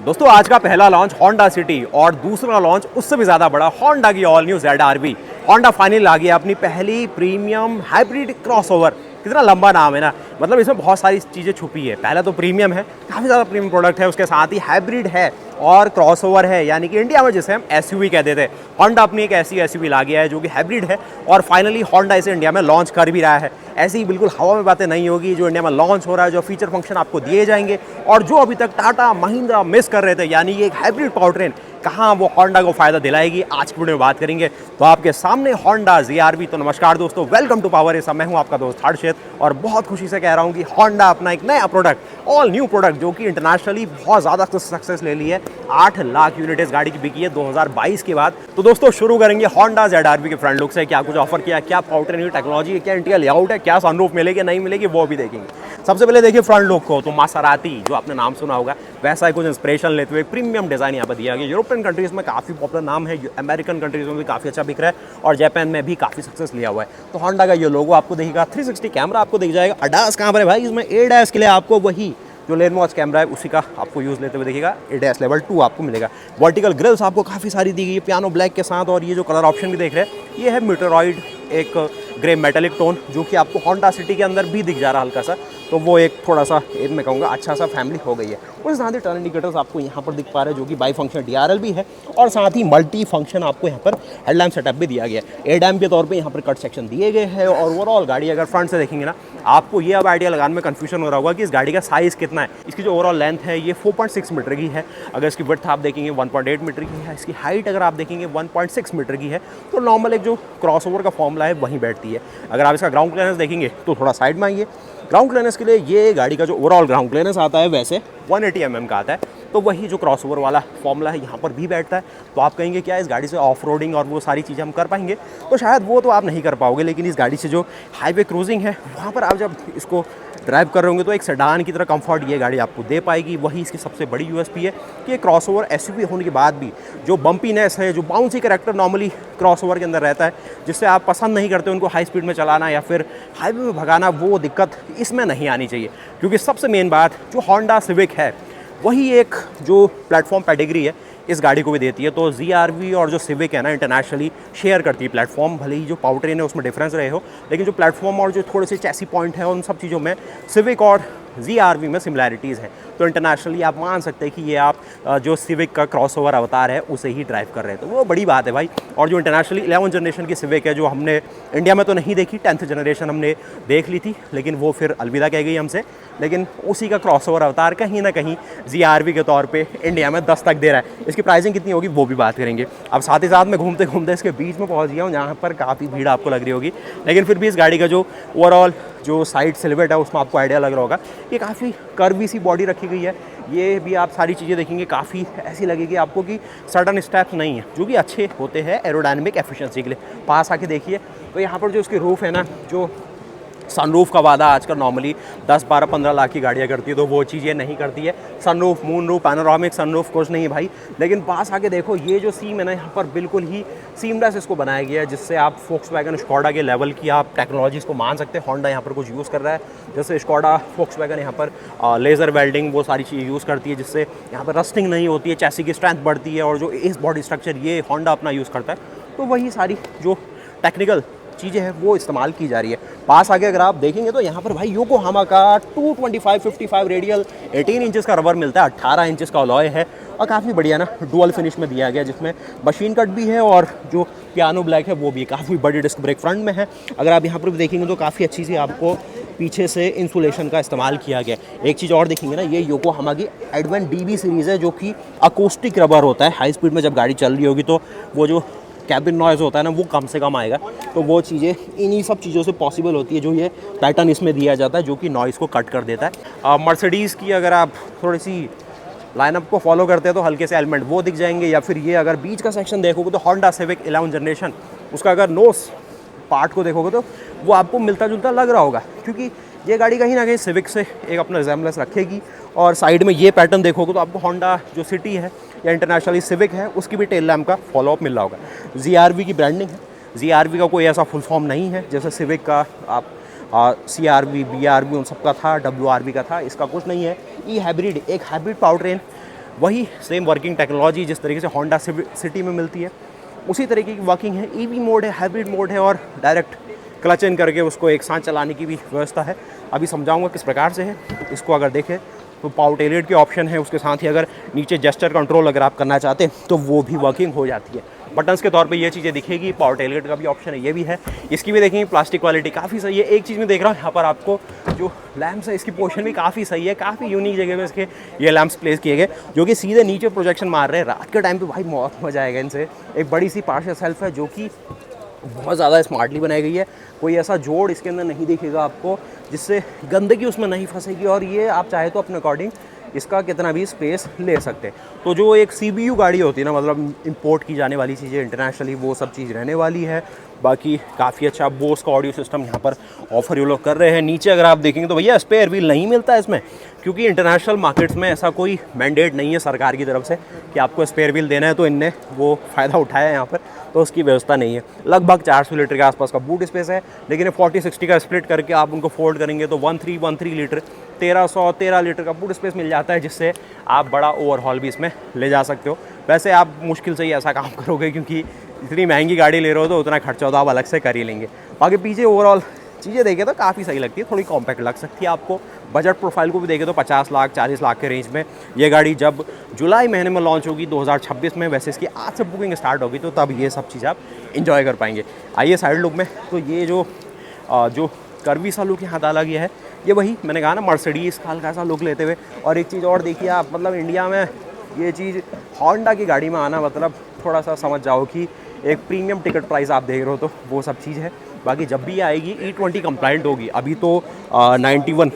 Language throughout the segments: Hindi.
दोस्तों आज का पहला लॉन्च होंडा सिटी और दूसरा लॉन्च उससे भी ज़्यादा बड़ा होंडा की all new ZR-V। Honda final आ गया अपनी पहली प्रीमियम हाइब्रिड क्रॉसओवर। कितना लंबा नाम है ना, मतलब इसमें बहुत सारी चीज़ें छुपी है। पहले तो प्रीमियम है, काफ़ी ज़्यादा प्रीमियम प्रोडक्ट है, उसके साथ ही हाइब्रिड है और क्रॉसओवर है, यानी कि इंडिया में जिसे हम SUV कहते थे, होंडा अपनी एक ऐसी SUV ला गया है जो कि हाइब्रिड है और फाइनली होंडा इसे इंडिया में लॉन्च कर भी रहा है। ऐसी ही बिल्कुल हवा में बातें नहीं होगी, जो इंडिया में लॉन्च हो रहा है, जो फीचर फंक्शन आपको दिए जाएंगे और जो अभी तक टाटा महिंद्रा मिस कर रहे थे, यानी ये एक हाइब्रिड पावर ट्रेन, कहाँ वो होंडा को फायदा दिलाएगी, आज की वीडियो में बात करेंगे। तो आपके सामने होंडा ZR-V। तो नमस्कार दोस्तों, वेलकम टू पावर एसा। मैं हूं आपका दोस्त हर्षित और बहुत खुशी से कह रहा हूं कि होंडा अपना एक नया प्रोडक्ट, ऑल न्यू प्रोडक्ट, जो कि इंटरनेशनली बहुत ज़्यादा सक्सेस ले ली है। 8 लाख यूनिट इस गाड़ी की बिकी है 2022 के बाद। तो दोस्तों शुरू करेंगे होंडा ZR-V के फ्रंट लुक से। क्या कुछ ऑफर किया, क्या पावर ट्रेन की टेक्नोलॉजी है, क्या इंटीरियर लेआउट है, क्या सनरूफ मिलेगी नहीं मिलेगी, वो भी देखेंगे। सबसे पहले देखिए फ्रंट लुक को, तो मासेराती जो आपने नाम सुना होगा, वैसा ही कुछ इंस्पिरेशन लेते हुए प्रीमियम डिज़ाइन यहाँ पर दिया गया। यूरोपियन कंट्रीज़ में काफ़ी पॉपुलर नाम है, अमेरिकन कंट्रीज़ में भी काफ़ी अच्छा बिक रहा है और जापान में भी काफ़ी सक्सेस लिया हुआ है। तो होंडा का ये लोगो आपको दिखेगा, 360 कैमरा आपको दिख जाएगा। ADAS कहाँ पर है भाई, इसमें ADAS के लिए आपको वही जो लेन वॉच कैमरा है उसी का आपको यूज़ लेते हुए देखिएगा। ADAS लेवल 2 आपको मिलेगा। वर्टिकल ग्रिल्स आपको काफ़ी सारी दी गई है पियानो ब्लैक के साथ, और ये जो कलर ऑप्शन भी देख रहे हैं ये है मीटरॉइड, एक ग्रे मेटेलिक टोन, जो कि आपको होंडा सिटी के अंदर भी दिख जा रहा है हल्का सा। तो वो एक थोड़ा सा मैं कहूँगा अच्छा सा फैमिली हो गई है। उसके साथ ही टर्न इंडिकेटर्स आपको यहाँ पर दिख पा रहे हैं, जो कि बाई फंक्शन DRL भी है और साथ ही मल्टी फंक्शन आपको यहाँ पर हेडलैम्प सेटअप भी दिया गया है। ADAM के तौर पे यहाँ पर कट सेक्शन दिए गए हैं। और ओवरऑल गाड़ी अगर फ्रंट से देखेंगे ना, आपको ये अब आइडिया लगाने में कन्फ्यूजन हो रहा होगा कि इस गाड़ी का साइज़ कितना है। इसकी जो ओवरऑल लेंथ है ये 4.6 मीटर की है। अगर इसकी विड्थ आप देखेंगे 1.8 मीटर की है। इसकी हाइट अगर आप देखेंगे 1.6 मीटर की है। तो नॉर्मल एक जो क्रॉसओवर का फॉर्मूला है वहीं बैठती है। अगर आप इसका ग्राउंड क्लियरेंस देखेंगे तो थोड़ा साइड में आइए। ग्राउंड क्लियरेंस के लिए ये गाड़ी का जो ओवरऑल ग्राउंड क्लियरेंस आता है वैसे 180 mm का आता है, तो वही जो क्रॉसओवर वाला फॉर्मूला है यहाँ पर भी बैठता है। तो आप कहेंगे क्या इस गाड़ी से ऑफ रोडिंग और वो सारी चीज़ें हम कर पाएंगे, तो शायद वो तो आप नहीं कर पाओगे, लेकिन इस गाड़ी से जो हाईवे क्रूजिंग है वहाँ पर आप जब इसको ड्राइव कर रहे होंगे तो एक सेडान की तरह कंफर्ट ये गाड़ी आपको दे पाएगी। वही इसकी सबसे बड़ी USP है कि क्रॉसओवर SUV होने के बाद भी जो बम्पीनेस है, जो बाउंसी कैरेक्टर नॉर्मली क्रॉसओवर के अंदर रहता है, जिससे आप पसंद नहीं करते उनको हाई स्पीड में चलाना या फिर हाईवे में भगाना, वो दिक्कत इसमें नहीं आनी चाहिए। क्योंकि सबसे मेन बात जो होंडा सिविक है वही एक जो प्लेटफॉर्म पेडिग्री है इस गाड़ी को भी देती है। तो ZR-V और जो सिविक है ना, इंटरनेशनली शेयर करती है प्लेटफॉर्म। भले ही जो पावर ट्रेन है उसमें डिफरेंस रहे हो, लेकिन जो प्लेटफॉर्म और जो थोड़े से चैसी पॉइंट है उन सब चीज़ों में सिविक और ZR-V में सिमिलैरिटीज़ हैं। तो इंटरनेशनली आप मान सकते हैं कि ये आप जो सिविक का क्रॉसओवर अवतार है उसे ही ड्राइव कर रहे हैं, तो वो बड़ी बात है भाई। और जो इंटरनेशनली 11 जनरेशन की सिविक है, जो हमने इंडिया में तो नहीं देखी, 10th जनरेशन हमने देख ली थी, लेकिन वो फिर अलविदा कह गई हमसे। लेकिन उसी का क्रॉसओवर अवतार कहीं ना कहीं ZR-V के तौर पे इंडिया में दस्तक दे रहा है। इसकी प्राइसिंग कितनी होगी वो भी बात करेंगे। अब साथ ही साथ मैं घूमते घूमते इसके बीच में पहुंच गया हूँ, जहाँ पर काफ़ी भीड़ आपको लग रही होगी, लेकिन फिर भी इस गाड़ी का जो ओवरऑल जो साइड सिलवेट है उसमें आपको आइडिया लग रहा होगा कि काफ़ी कर्वी सी बॉडी रखी गई है। ये भी आप सारी चीज़ें देखेंगे काफ़ी ऐसी लगेगी आपको कि सडन स्टेप्स नहीं है, जो कि अच्छे होते हैं एरोडायनेमिक एफिशिएंसी के लिए। पास आके देखिए तो यहाँ पर जो उसकी रूफ है ना, जो सनरूफ का वादा आजकल नॉर्मली 10, 12, 15 लाख की गाड़ियाँ करती है, तो वो चीज़ ये नहीं करती है। Sunroof, moon roof, panoramic sunroof कुछ नहीं है भाई। लेकिन पास आके देखो ये जो सीम है ना, यहाँ पर बिल्कुल ही सीमलेस इसको बनाया गया है, जिससे आप फोक्सवैगन स्कोडा के लेवल की आप टेक्नोलॉजीज़ को मान सकते हैं। होंडा यहाँ पर कुछ यूज़ कर रहा है, जैसे स्कोडा फोक्सवैगन यहाँ पर लेज़र वेल्डिंग वो सारी चीज़ें यूज़ करती है, जिससे यहाँ पर रस्टिंग नहीं होती है, चैसी की स्ट्रेंथ बढ़ती है। और जो इस बॉडी स्ट्रक्चर ये होंडा अपना यूज़ करता है, तो वही सारी जो टेक्निकल चीज़ें हैं वो इस्तेमाल की जा रही है। पास आगे अगर आप देखेंगे तो यहाँ पर भाई योकोहामा का 225/55 रेडियल 18 इंचेस का रबर मिलता है, 18 इंचेस का अलॉय है और काफ़ी बढ़िया ना डुअल फिनिश में दिया गया, जिसमें मशीन कट भी है और जो पियानो ब्लैक है वो भी काफ़ी बड़ी डिस्क ब्रेक फ्रंट में है। अगर आप यहाँ पर भी देखेंगे तो काफ़ी अच्छी सी आपको पीछे से इंसुलेशन का इस्तेमाल किया गया। एक चीज़ और देखेंगे ना, ये योकोहामा की एडवेंट DB सीरीज़ है, जो कि अकोस्टिक रबर होता है। हाई स्पीड में जब गाड़ी चल रही होगी तो वो जो कैबिन नॉइज़ होता है ना, वो कम से कम आएगा। तो वो चीज़ें इन्हीं सब चीज़ों से पॉसिबल होती है, जो ये पैटर्न इसमें दिया जाता है, जो कि नॉइज़ को कट कर देता है। मर्सिडीज़ की अगर आप थोड़ी सी लाइनअप को फॉलो करते हैं तो हल्के से एलिमेंट वो दिख जाएंगे, या फिर ये अगर बीच का सेक्शन देखोगे तो होंडा सिविक 11 जनरेशन, उसका अगर नोस पार्ट को देखोगे तो वो आपको मिलता जुलता लग रहा होगा, क्योंकि ये गाड़ी कहीं ना कहीं सिविक से एक अपना रिजेम्बलेंस रखेगी। और साइड में ये पैटर्न देखोगे तो आपको होंडा जो सिटी है या इंटरनेशनली सिविक है उसकी भी टेल लैम्प का फॉलोअप मिल रहा होगा। ZR-V की ब्रांडिंग है। ZR-V का कोई ऐसा फुल फॉर्म नहीं है जैसे सिविक का आप CR-V, BR-V उन सबका था, WR-V का था, इसका कुछ नहीं है। हाइब्रिड, एक हाइब्रिड पावर ट्रेन वही सेम वर्किंग टेक्नोलॉजी जिस तरीके से होंडा सिटी में मिलती है उसी तरीके की वर्किंग है। ईवी मोड है, हाइब्रिड मोड है और डायरेक्ट क्लच इन करके उसको एक साथ चलाने की भी व्यवस्था है। अभी समझाऊंगा किस प्रकार से है। इसको अगर देखें तो पावर टेलगेट के ऑप्शन है, उसके साथ ही अगर नीचे जेस्चर कंट्रोल अगर आप करना चाहते हैं तो वो भी वर्किंग हो जाती है। बटन्स के तौर पे ये चीज़ें दिखेगी। पावर टेलगेट का भी ऑप्शन है, ये भी है। इसकी भी देखेंगे प्लास्टिक क्वालिटी काफ़ी सही है। एक चीज़ मैं देख रहा हूँ यहाँ पर आपको जो लैंप्स है इसकी पोजीशन भी काफ़ी सही है। काफ़ी यूनिक जगह पे इसके ये लैंप्स प्लेस किए गए जो कि सीधे नीचे प्रोजेक्शन मार रहे हैं। रात के टाइम पे भाई बहुत मज़ा आएगा इनसे। एक बड़ी सी पार्शल सेल्फ है जो कि बहुत ज़्यादा स्मार्टली बनाई गई है। कोई ऐसा जोड़ इसके अंदर नहीं दिखेगा आपको जिससे गंदगी उसमें नहीं फंसेगी और ये आप चाहे तो अपने अकॉर्डिंग इसका कितना भी स्पेस ले सकते हैं। तो जो एक CBU गाड़ी होती है ना, मतलब इंपोर्ट की जाने वाली चीज़ें इंटरनेशनली, वो सब चीज़ रहने वाली है। बाकी काफ़ी अच्छा बोस का ऑडियो सिस्टम यहाँ पर ऑफर ये लोग कर रहे हैं। नीचे अगर आप देखेंगे तो भैया स्पेयर व्हील नहीं मिलता है इसमें, क्योंकि इंटरनेशनल मार्केट्स में ऐसा कोई मैंडेट नहीं है सरकार की तरफ से कि आपको स्पेयर व्हील देना है, तो इनने वो फ़ायदा उठाया है यहाँ पर, तो उसकी व्यवस्था नहीं है। लगभग 400 लीटर के आसपास का बूट स्पेस है, लेकिन 40-60 का स्प्लिट करके आप उनको फोल्ड करेंगे तो 13 लीटर 1313 लीटर का बूट स्पेस मिल जाता है, जिससे आप बड़ा ओवरहॉल भी इसमें ले जा सकते हो। वैसे आप मुश्किल से ही ऐसा काम करोगे क्योंकि इतनी महंगी गाड़ी ले रहे हो तो उतना खर्चा तो आप अलग से कर ही लेंगे। बाकी पीछे ओवरऑल चीज़ें देखें तो काफ़ी सही लगती है, थोड़ी कॉम्पैक्ट लग सकती है आपको। बजट प्रोफाइल को भी देखें तो 50 लाख 40 लाख के रेंज में ये गाड़ी जब जुलाई महीने में लॉन्च होगी 2026 में, वैसे इसकी आज से बुकिंग स्टार्ट होगी, तो तब ये सब चीज़ आप इंजॉय कर पाएंगे। आइए साइड लुक में, तो ये जो कर्वी सा लुक यहाँ डाला गया है, ये वही मैंने कहा ना मर्सिडीज़ का हल्का सा लुक लेते हुए। और एक चीज़ और देखिए आप, मतलब इंडिया में ये चीज़ होंडा की गाड़ी में आना मतलब थोड़ा सा समझ जाओ कि एक प्रीमियम टिकट प्राइस आप देख रहे हो, तो वो सब चीज़ है। बाकी जब भी आएगी E20 कंप्लाइंट होगी। अभी तो 91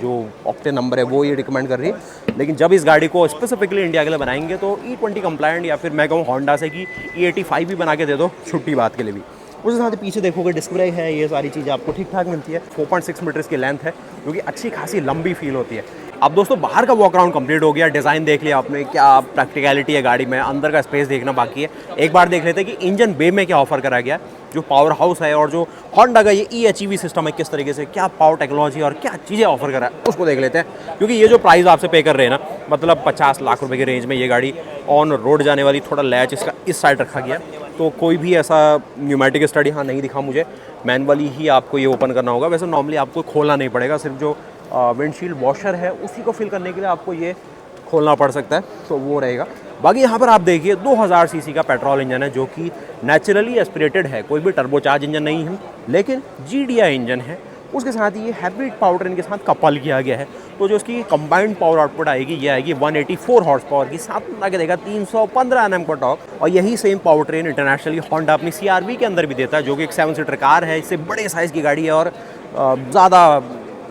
जो ऑक्टेन नंबर है वो ये रिकमेंड कर रही है, लेकिन जब इस गाड़ी को स्पेसिफिकली इंडिया के लिए बनाएंगे तो E20 कंप्लाइंट, या फिर मैं कहूँ होंडा से कि E85 भी बना के दे दो, छुट्टी बात के लिए भी। उसके साथ ही पीछे देखोगे डिस्क ब्रेक है, ये सारी चीज़ें आपको ठीक ठाक मिलती है। 4.6 मीटर्स की लेंथ है जो कि अच्छी खासी लंबी फील होती है। अब दोस्तों बाहर का वॉक अराउंड कंप्लीट हो गया, डिज़ाइन देख लिया आपने, क्या प्रैक्टिकलिटी है गाड़ी में, अंदर का स्पेस देखना बाकी है। एक बार देख लेते हैं कि इंजन बे में क्या ऑफर करा गया, जो पावर हाउस है और जो होंडा का ये EHEV सिस्टम है किस तरीके से, क्या पावर टेक्नोलॉजी और क्या चीज़ें ऑफर करा है उसको देख लेते हैं। क्योंकि ये जो प्राइस आपसे पे कर रहे हैं ना, मतलब 50 लाख रुपए के रेंज में ये गाड़ी ऑन रोड जाने वाली। थोड़ा लैच इसका इस साइड रखा गया, तो कोई भी ऐसा न्यूमेटिक स्टड यहाँ नहीं दिखा मुझे, मैनुअली ही आपको ये ओपन करना होगा। वैसे नॉर्मली आपको खोलना नहीं पड़ेगा, सिर्फ जो विंडशील्ड वॉशर है उसी को फिल करने के लिए आपको ये खोलना पड़ सकता है, तो वो रहेगा। बाकी यहाँ पर आप देखिए 2000 सीसी का पेट्रोल इंजन है जो कि नेचुरली एस्पिरेटेड है, कोई भी टर्बोचार्ज इंजन नहीं है, लेकिन GDI इंजन है। उसके साथ ही ये हाइब्रिड पावर ट्रेन के साथ कपल किया गया है, तो जो उसकी कंबाइंड पावर आउटपुट आएगी ये आएगी 184 हॉर्स पावर की, साथ में आगे देगा 315 Nm का टॉर्क। और यही same power train internationally Honda अपनी CR-V के अंदर भी देता है, जो कि एक 7 सीटर कार है। इससे बड़े साइज़ की गाड़ी है और ज़्यादा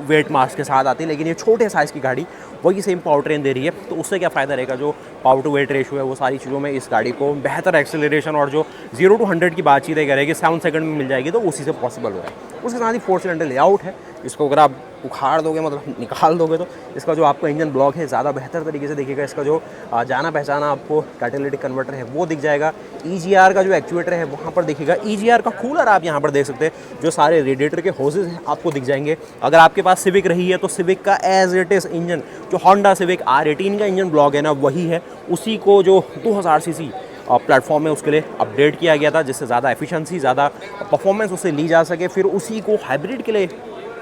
वेट मास के साथ आती है, लेकिन ये छोटे साइज़ की गाड़ी वही सेम पावर ट्रेन दे रही है। तो उससे क्या फ़ायदा रहेगा, जो पावर टू वेट रेशियो है वो सारी चीज़ों में इस गाड़ी को बेहतर एक्सेलरेशन और जो 0 to 100 की बातचीत करेगी 7 सेकंड में मिल जाएगी, तो उसी से पॉसिबल हो रहा है। उसके साथ ही 4 सिलेंडर लेआउट है। इसको अगर आप उखाड़ दोगे, मतलब निकाल दोगे, तो इसका जो आपको इंजन ब्लॉक है ज़्यादा बेहतर तरीके से दिखेगा। इसका जो जाना पहचाना आपको कैटालिटिक कन्वर्टर है वो दिख जाएगा। EGR का जो एक्चुएटर है वहाँ पर दिखेगा। EGR का कूलर आप यहाँ पर देख सकते हैं, जो सारे रेडिएटर के होसेज हैं आपको दिख जाएंगे। अगर आपके पास सिविक रही है तो सिविक का एज इट इज़ इंजन, जो होंडा सिविक R18 का इंजन ब्लॉक है ना, वही है। उसी को जो 2000 सीसी प्लेटफॉर्म है उसके लिए अपडेट किया गया था, जिससे ज़्यादा एफिशिएंसी, ज़्यादा परफॉर्मेंस उससे ली जा सके। फिर उसी को हाइब्रिड के लिए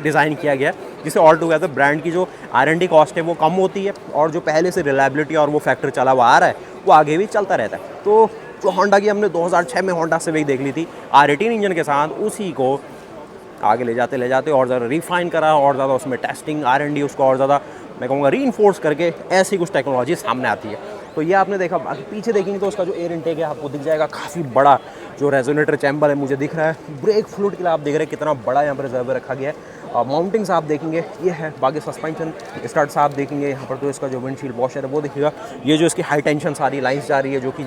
डिज़ाइन किया गया, जिससे ऑल टुगेदर ब्रांड की जो R&D कॉस्ट है वो कम होती है, और जो पहले से रिलायबिलिटी और वो फैक्टर चला हुआ आ रहा है वो आगे भी चलता रहता है। तो जो होंडा की हमने 2006 में होंडा सिविक देख ली थी R18 इंजन के साथ, उसी को आगे ले जाते और ज़्यादा रिफाइन करा, और ज़्यादा उसमें टेस्टिंग R&D उसको और ज़्यादा मैं कहूँगा रीइंफोर्स करके ऐसी कुछ टेक्नोलॉजी सामने आती है। तो ये आपने देखा। बाकी पीछे देखेंगे तो उसका जो एयर इनटेक है आपको दिख जाएगा, काफ़ी बड़ा जो रेजोनेटर चैम्बर है मुझे दिख रहा है। ब्रेक फ्लूइड के लिए आप देख रहे हैं कितना बड़ा यहाँ पर रिजर्वर रखा गया है। माउंटिंग्स आप देखेंगे ये है। बाकी सस्पेंशन स्टार्ट्स आप देखेंगे यहाँ पर, तो इसका जो विंडशील्ड वॉशर है वो दिखेगा। ये जो इसकी हाई टेंशन सारी लाइन्स जा रही है, जो कि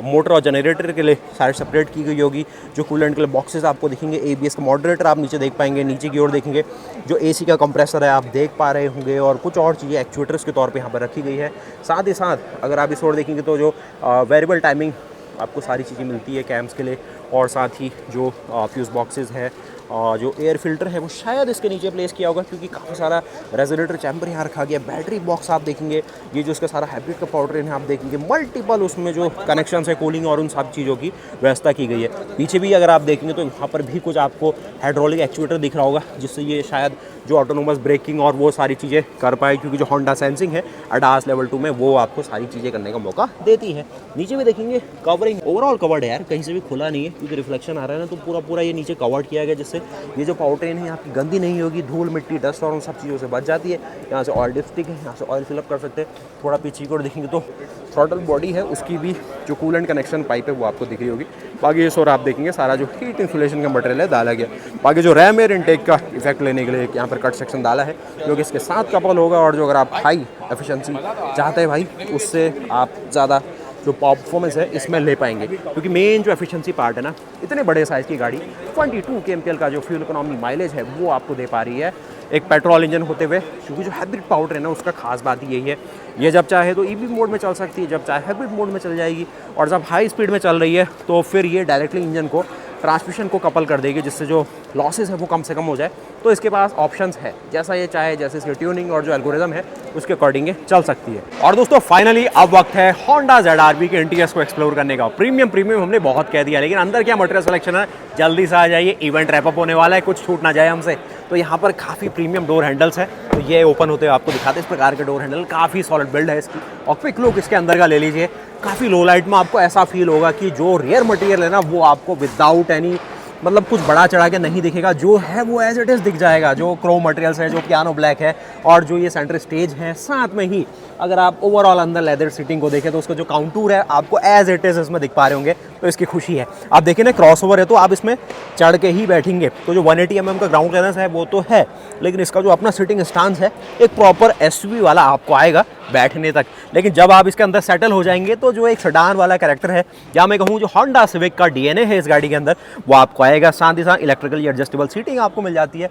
मोटर और जनरेटर के लिए सारे सेपरेट की गई होगी। जो कूलेंट के लिए बॉक्सेस आपको दिखेंगे। ABS का मॉडरेटर आप नीचे देख पाएंगे। नीचे की ओर देखेंगे जो AC का कंप्रेसर है आप देख पा रहे होंगे, और कुछ और चीज़ें एक्चुएटर्स के तौर पे यहाँ पर रखी गई है। साथ ही साथ अगर आप इस ओर देखेंगे तो जो वेरिएबल टाइमिंग आपको सारी चीज़ें मिलती है कैम्स के लिए, और साथ ही जो फ्यूज़ बॉक्सेस है जो एयर फिल्टर है वो शायद इसके नीचे प्लेस किया होगा, क्योंकि काफ़ी सारा रेजोनेटर चैम्बर यहाँ रखा गया। बैटरी बॉक्स आप देखेंगे, ये जो इसका सारा हाइब्रिड का पावर ट्रेन है आप देखेंगे, मल्टीपल उसमें जो कनेक्शन है कूलिंग और उन सब चीज़ों की व्यवस्था की गई है। पीछे भी अगर आप देखेंगे तो यहाँ पर भी कुछ आपको हाइड्रोलिक एक्चुएटर दिख रहा होगा, जिससे ये शायद जो ऑटोनोमस ब्रेकिंग और वो सारी चीज़ें कर पाए, क्योंकि जो होंडा सेंसिंग है ADAS लेवल 2 में वो आपको सारी चीज़ें करने का मौका देती है। नीचे भी देखेंगे कवरिंग ओवरऑल कवर्ड है यार, कहीं से भी खुला नहीं है, क्योंकि रिफ्लेक्शन आ रहा है ना, तो पूरा ये नीचे कवर्ड किया गया, जिससे ये जो पावर ट्रेन है आपकी गंदी नहीं होगी, धूल मिट्टी डस्ट और उन सब चीज़ों से बच जाती है। यहाँ से ऑयल डिस्टिक है, यहाँ से ऑयल फिलअप कर सकते हैं। थोड़ा पीछे की ओर देखेंगे तो थ्रॉटल बॉडी है, उसकी भी जो कूलेंट कनेक्शन पाइप है वो आपको दिख रही होगी। बाकी इस और आप देखेंगे सारा जो हीट इंसुलेशन का मटेरियल है डाला गया। बाकी जो रैम एयर इनटेक का इफेक्ट लेने के लिए यहाँ पर कट सेक्शन डाला है, जो कि इसके साथ कपल होगा। और जो अगर आप हाई एफिशिएंसी चाहते हैं भाई, उससे आप ज़्यादा जो परफॉर्मेंस है इसमें ले पाएंगे, क्योंकि मेन जो एफिशिएंसी पार्ट है ना, इतने बड़े साइज़ की गाड़ी 22 kmpl का जो फ्यूल इकोनॉमी माइलेज है वो आपको दे पा रही है एक पेट्रोल इंजन होते हुए। क्योंकि जो हाइब्रिड पावर ट्रेन है उसका खास बात ही यही है, ये जब चाहे तो ईवी मोड में चल सकती है, जब चाहे हाइब्रिड मोड में चल जाएगी, और जब हाई स्पीड में चल रही है तो फिर ये डायरेक्टली इंजन को ट्रांसमिशन को कपल कर देगी, जिससे जो लॉसेस है वो कम से कम हो जाए। तो इसके पास ऑप्शंस है, जैसा ये चाहे, जैसे इसकी ट्यूनिंग और जो एल्गोरिदम है उसके अकॉर्डिंग चल सकती है। और दोस्तों फाइनली अब वक्त है होंडा ZR-V के इंटीरियर्स को एक्सप्लोर करने का। प्रीमियम हमने बहुत कह दिया, लेकिन अंदर क्या मटेरियल सिलेक्शन है, जल्दी से आ जाइए, इवेंट रैप अप होने वाला है, कुछ छूट ना जाए हमसे। तो यहाँ पर काफ़ी प्रीमियम डोर हैंडल्स हैं, तो ये ओपन होते हुए आपको दिखाते हैं इस प्रकार के डोर हैंडल। काफ़ी सॉलिड बिल्ड है इसकी, और क्विक लुक इसके अंदर का ले लीजिए। काफ़ी लो लाइट में आपको ऐसा फील होगा कि जो रेयर मटेरियल है ना वो आपको विदाउट एनी मतलब कुछ बड़ा चढ़ा के नहीं दिखेगा, जो है वो एज इट इज़ दिख जाएगा। जो क्रोम मटेरियल्स है, जो पियानो ब्लैक है, और जो ये सेंटर स्टेज है, साथ में ही अगर आप ओवरऑल अंदर लेदर सीटिंग को देखें तो उसका जो काउंटूर है आपको एज इट इज़ इसमें दिख पा रहे होंगे, तो इसकी खुशी है। आप देखिए ना, क्रॉसओवर है तो आप इसमें चढ़ के ही बैठेंगे, तो जो 180 mm का ग्राउंड क्लियरेंस है वो तो है, लेकिन इसका जो अपना सिटिंग स्टांस है एक प्रॉपर SUV वाला आपको आएगा बैठने तक। लेकिन जब आप इसके अंदर सेटल हो जाएंगे तो जो एक सेडान वाला कैरेक्टर है, या मैं कहूँ जो होंडा सिविक का DNA है इस गाड़ी के अंदर, वो आपको आएगा। साथ ही साथ इलेक्ट्रिकली एडजस्टेबल सीटिंग आपको मिल जाती है।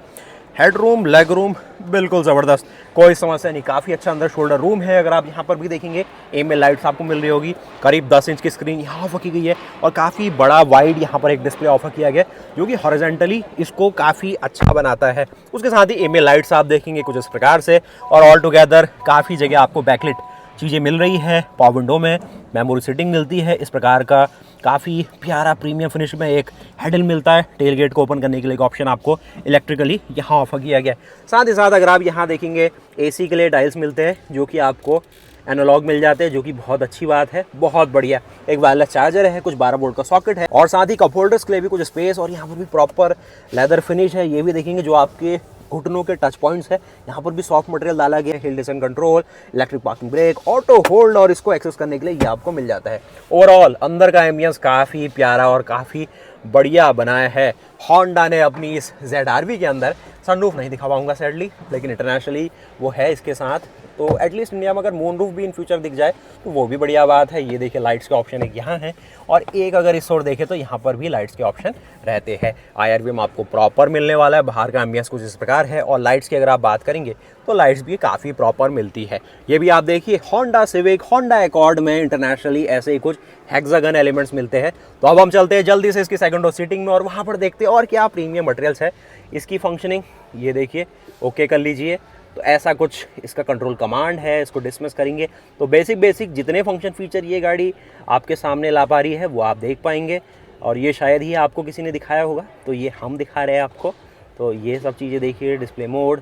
हेड रूम, लेग रूम बिल्कुल ज़बरदस्त, कोई समस्या नहीं। काफ़ी अच्छा अंदर शोल्डर रूम है। अगर आप यहाँ पर भी देखेंगे एमएल लाइट्स आपको मिल रही होगी, करीब 10 इंच की स्क्रीन यहाँ ऑफर की गई है, और काफ़ी बड़ा वाइड यहाँ पर एक डिस्प्ले ऑफर किया गया, जो कि हॉरिजॉन्टली इसको काफ़ी अच्छा बनाता है। उसके साथ ही एमएल लाइट्स आप देखेंगे कुछ इस प्रकार से, और ऑल टुगेदर काफ़ी जगह आपको बैकलिट चीज़ें मिल रही है। पावर विंडो में मेमोरी सीटिंग मिलती है इस प्रकार का, काफ़ी प्यारा प्रीमियम फिनिश में एक हैंडल मिलता है। टेल गेट को ओपन करने के लिए एक ऑप्शन आपको इलेक्ट्रिकली यहाँ ऑफर किया गया है। साथ ही साथ अगर आप यहाँ देखेंगे AC के लिए डायल्स मिलते हैं, जो कि आपको एनालॉग मिल जाते हैं, जो कि बहुत अच्छी बात है, बहुत बढ़िया। एक वायरलेस चार्जर है, कुछ 12 वोल्ट का सॉकेट है, और साथ ही कप होल्डर्स के लिए भी कुछ स्पेस, और यहाँ पर भी प्रॉपर लेदर फिनिश है। ये भी देखेंगे जो आपके घुटनों के टच पॉइंट्स है, यहाँ पर भी सॉफ्ट मटेरियल डाला गया है। Hill descent control, electric parking brake, auto hold, और इसको एक्सेस करने के लिए ये आपको मिल जाता है। ओवरऑल अंदर का एम्बियंस काफ़ी प्यारा और काफ़ी बढ़िया बनाया है होंडा ने अपनी इस ZR-V के अंदर। सनरूफ नहीं दिखा पाऊंगा सैडली, लेकिन इंटरनेशनली वो है इसके साथ, तो एटलीस्ट इंडिया में अगर मून रूफ भी इन फ्यूचर दिख जाए तो वो भी बढ़िया बात है। ये देखिए लाइट्स के ऑप्शन एक यहाँ है, और एक अगर इस ओर देखें तो यहाँ पर भी लाइट्स के ऑप्शन रहते हैं। IR में आपको प्रॉपर मिलने वाला है। बाहर का एम्बियंस कुछ इस प्रकार है, और लाइट्स की अगर आप बात करेंगे तो लाइट्स भी काफ़ी प्रॉपर मिलती है। ये भी आप देखिए होंडा सिविक, होंडा एकॉर्ड में इंटरनेशनली ऐसे ही कुछ हेक्सागन एलिमेंट्स मिलते हैं। तो अब हम चलते हैं जल्दी से इसकी सेकंड रो सीटिंग में, और वहाँ पर देखते हैं और क्या प्रीमियम मटेरियल्स है। इसकी फंक्शनिंग ये देखिए, ओके कर लीजिए। तो ऐसा कुछ इसका कंट्रोल कमांड है, इसको डिसमिस करेंगे तो बेसिक जितने फंक्शन फीचर ये गाड़ी आपके सामने ला पा रही है वो आप देख पाएंगे। और ये शायद ही आपको किसी ने दिखाया होगा, तो ये हम दिखा रहे हैं आपको। तो ये सब चीज़ें देखिए, डिस्प्ले मोड,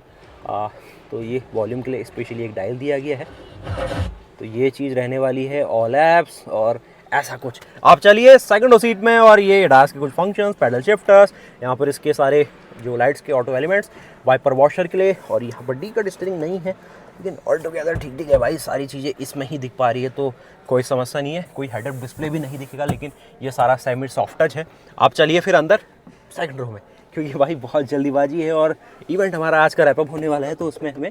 तो ये वॉल्यूम के लिए स्पेशली एक डायल दिया गया है, तो ये चीज़ रहने वाली है। ऑल ऐप्स और ऐसा कुछ। आप चलिए सेकंड रो सीट में, और ये ADAS के कुछ फंक्शंस, पैडल शिफ्टर्स, यहाँ पर इसके सारे जो लाइट्स के ऑटो एलिमेंट्स, वाइपर वॉशर के लिए, और यहाँ पर डी कट स्टीयरिंग नहीं है, लेकिन ऑल टुगेदर ठीक है भाई, सारी चीज़ें इसमें ही दिख पा रही है, तो कोई समस्या नहीं है। कोई हेड अप डिस्प्ले भी नहीं दिखेगा, लेकिन ये सारा सेमी सॉफ्ट टच है। आप चलिए फिर अंदर सेकंड रो में, क्योंकि भाई बहुत जल्दीबाजी है और इवेंट हमारा आज का रैपअप होने वाला है, तो उसमें हमें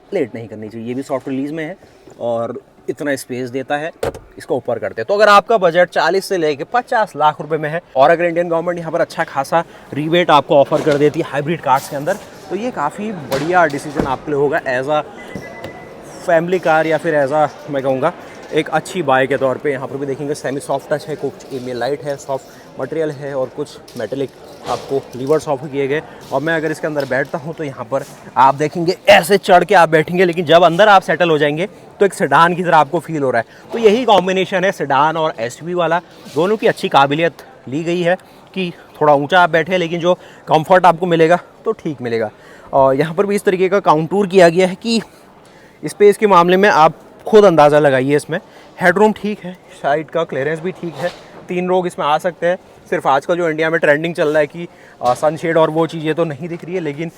लेट नहीं करनी चाहिए। ये भी सॉफ्ट रिलीज़ में है और इतना स्पेस देता है, इसको ऊपर करते हैं। तो अगर आपका बजट 40 से लेके 50 लाख रुपए में है, और अगर इंडियन गवर्नमेंट यहाँ पर अच्छा खासा रिबेट आपको ऑफर कर देती है हाइब्रिड कार्स के अंदर, तो ये काफ़ी बढ़िया डिसीजन आपके लिए होगा एज अ फैमिली कार, या फिर एज अ मैं कहूँगा एक अच्छी बाय के तौर पे। यहाँ पर भी देखेंगे सेमी सॉफ्ट टच है, कुछ एमियल लाइट है, सॉफ्ट मटेरियल है और कुछ मेटेलिक आपको लीवर सॉफ्ट किए गए। और मैं अगर इसके अंदर बैठता हूँ तो यहाँ पर आप देखेंगे ऐसे चढ़ के आप बैठेंगे, लेकिन जब अंदर आप सेटल हो जाएंगे तो एक सेडान की तरह आपको फील हो रहा है। तो यही कॉम्बिनेशन है सेडान और एसयूवी वाला, दोनों की अच्छी काबिलियत ली गई है कि थोड़ा ऊंचा आप बैठे लेकिन जो कंफर्ट आपको मिलेगा तो ठीक मिलेगा। और यहाँ पर भी इस तरीके का काउंटूर किया गया है कि स्पेस के मामले में आप खुद अंदाज़ा लगाइए। इसमें हेडरूम ठीक है, साइड का क्लियरेंस भी ठीक है, 3 लोग इसमें आ सकते हैं। सिर्फ आजकल जो इंडिया में ट्रेंडिंग चल रहा है कि सनशेड और वो चीज़ें तो नहीं दिख रही है, लेकिन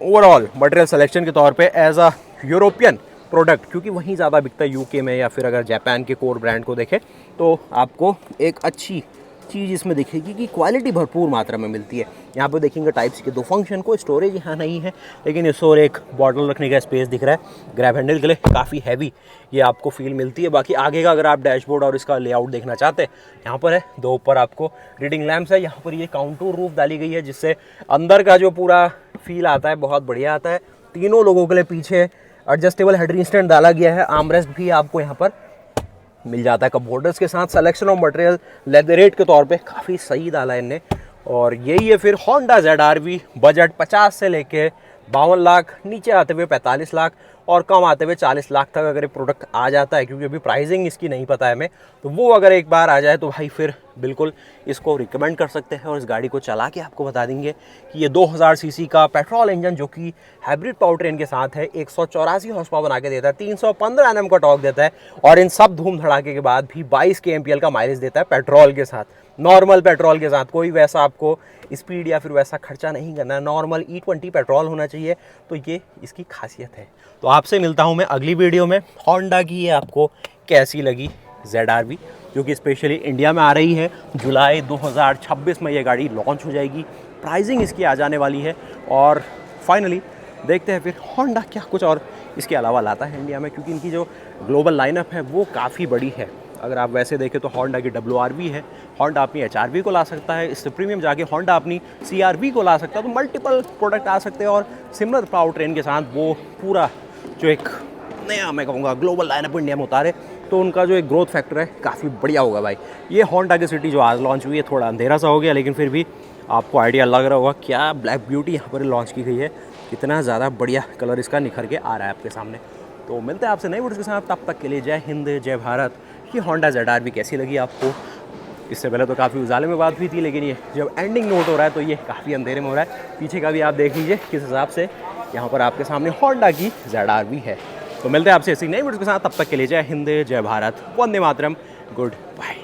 ओवरऑल मटेरियल सिलेक्शन के तौर पे एज अ यूरोपियन प्रोडक्ट, क्योंकि वहीं ज़्यादा बिकता है यूके में, या फिर अगर जापान के कोर ब्रांड को देखें तो आपको एक अच्छी चीज़ इसमें दिखेगी कि क्वालिटी भरपूर मात्रा में मिलती है। यहाँ पर देखेंगे टाइप सी के 2 फंक्शन, को स्टोरेज यहाँ नहीं है, लेकिन इस और एक बॉटल रखने का स्पेस दिख रहा है। ग्रैब हैंडल के लिए काफ़ी हैवी ये आपको फील मिलती है। बाकी आगे का अगर आप डैशबोर्ड और इसका लेआउट देखना चाहते हैं, यहाँ पर है 2 ऊपर आपको रीडिंग लैंप्स है। यहाँ पर ये काउंटर रूफ डाली गई है, जिससे अंदर का जो पूरा फील आता है बहुत बढ़िया आता है। तीनों लोगों के लिए पीछे एडजस्टेबल हेडरेस्ट स्टैंड डाला गया है। आर्मरेस्ट भी आपको यहाँ पर मिल जाता है कप होल्डर्स के साथ। सिलेक्शन ऑफ मटेरियल लेदरेट के तौर पे काफ़ी सही डाला है इनने। और यही है फिर होंडा ZR-V, बजट 50 से लेके 52 लाख, नीचे आते हुए 45 लाख और कम आते हुए 40 लाख तक अगर ये प्रोडक्ट आ जाता है, क्योंकि अभी प्राइसिंग इसकी नहीं पता है हमें, तो वो अगर एक बार आ जाए तो भाई फिर बिल्कुल इसको रिकमेंड कर सकते हैं। और इस गाड़ी को चला के आपको बता देंगे कि ये 2000 सीसी का पेट्रोल इंजन जो कि हाइब्रिड पावर ट्रेन के साथ है, 184 हॉर्स पावर बना के देता है, 315 Nm का टॉर्क देता है और इन सब धूम धड़ाके के बाद भी 22 kmpl का माइलेज देता है पेट्रोल के साथ, नॉर्मल पेट्रोल के साथ। कोई वैसा आपको स्पीड या फिर वैसा खर्चा नहीं करना है, नॉर्मल E20 पेट्रोल होना चाहिए। तो ये इसकी खासियत है। तो आपसे मिलता हूँ मैं अगली वीडियो में। होंडा की ये आपको कैसी लगी ZR-V, जो कि स्पेशली इंडिया में आ रही है। जुलाई 2026 में ये गाड़ी लॉन्च हो जाएगी, प्राइसिंग इसकी आ जाने वाली है। और फाइनली देखते हैं फिर होंडा क्या कुछ और इसके अलावा लाता है इंडिया में, क्योंकि इनकी जो ग्लोबल लाइनअप है वो काफ़ी बड़ी है। अगर आप वैसे देखें तो होंडा की WR-V है, होंडा अपनी HR-V को ला सकता है, इससे प्रीमियम जाके होंडा अपनी CR-V को ला सकता है। तो मल्टीपल प्रोडक्ट आ सकते हैं और सिमरन पावर ट्रेन के साथ वो पूरा जो एक नया मैं कहूँगा ग्लोबल लाइनअप इंडिया में उतारे, तो उनका जो एक ग्रोथ फैक्टर है काफ़ी बढ़िया होगा भाई। ये होंडा की सिटी जो आज लॉन्च हुई है, थोड़ा अंधेरा सा हो गया, लेकिन फिर भी आपको आइडिया लग रहा होगा क्या ब्लैक ब्यूटी यहाँ पर लॉन्च की गई है, कितना ज़्यादा बढ़िया कलर इसका निखर के आ रहा है आपके सामने। तो मिलते हैं आपसे नई वीडियो के साथ, तब तक के लिए जय हिंद जय भारत। ये होंडा ZR-V कैसी लगी आपको? इससे पहले तो काफ़ी उजाले में बात हुई थी, लेकिन ये जब एंडिंग नोट हो रहा है तो ये काफ़ी अंधेरे में हो रहा है। पीछे का भी आप देख लीजिए किस हिसाब से यहाँ पर आपके सामने होंडा की ZR-V है। तो मिलते हैं आपसे ऐसी नई वीडियो के साथ, तब तक के लिए जय हिंद जय भारत, वंदे मातरम, गुड बाय।